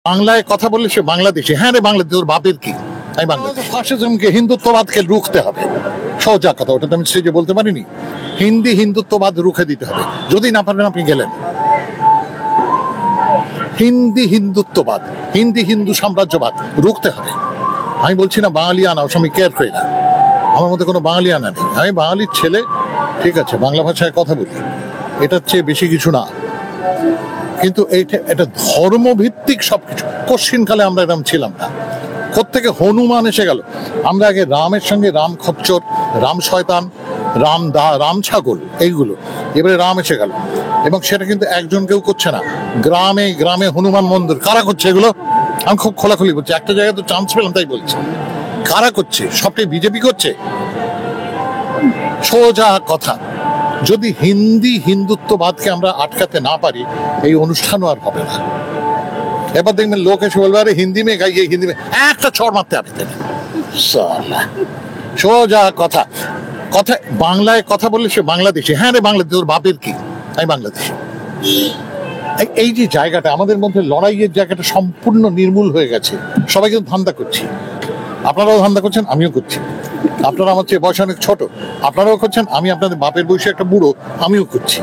বাংলায় কথা বললে সে বাংলাদেশি। হ্যাঁ রে বাংলাদেশ, তোর বাপের কি? আমি বাংলাদেশ। ফাসিজমকে, হিন্দুত্ববাদকে রুখতে হবে, সোজা কথা। ওটা তো আমি স্টেজে বলতে পারিনি। হিন্দুত্ববাদ রুখে দিতে হবে। যদি না পারেন আপনি গেলেন। হিন্দুত্ববাদ, হিন্দু সাম্রাজ্যবাদ রুখতে হবে। আমি বলছি না বাঙালিয়ানা, ওর সঙ্গে কেয়ার করি না। আমার মধ্যে কোনো বাঙালিয়ানা নেই। আমি বাঙালির ছেলে, ঠিক আছে, বাংলা ভাষায় কথা বলি, এটার চেয়ে বেশি কিছু না। কিন্তু এটা ধর্মভিত্তিক সবকিছু। কোশ্চিনকালে আমরা এরকম ছিলাম না। কোত্থেকে হনুমান এসে গেল? আমরা আগে রামের সঙ্গে রাম খচ্চর, রাম শয়তান, রাম ছাগল, এইগুলো। এবারে রাম এসে গেল, এবং সেটা কিন্তু একজন কেউ করছে না। গ্রামে গ্রামে হনুমান মন্দির। কারা করছে এগুলো? আমি খুব খোলাখুলি বলছি, একটা জায়গায় তো চান্স পেলাম তাই বলছি। কারা করছে? সবটাই বিজেপি করছে। সোজা কথা, যদি হিন্দুত্ববাদকে আমরা আটকাতে না পারি, এই অনুষ্ঠানও আর হবে না। এবার দেখবেন লোক এসে বলবে, আরে হিন্দি মেয়ে গাইয়ে, হিন্দি মেয়ে, একটা চড় মারতে হবে। সোজা কথা। বাংলায় কথা বললে সে বাংলাদেশি। হ্যাঁ রে বাংলাদেশ, তোর বাপের কি? আমি বাংলাদেশি। এই যে জায়গাটা, আমাদের মধ্যে লড়াইয়ের জায়গাটা সম্পূর্ণ নির্মূল হয়ে গেছে। সবাই কিন্তু ধান্দা করছি। আপনারাও ধান্দা করছেন, আমিও করছি। আপনারা আমার চেয়ে বয়স অনেক ছোট, আপনারাও করছেন। আমি আপনাদের বাপের বয়সে একটা বুড়ো, আমিও করছি।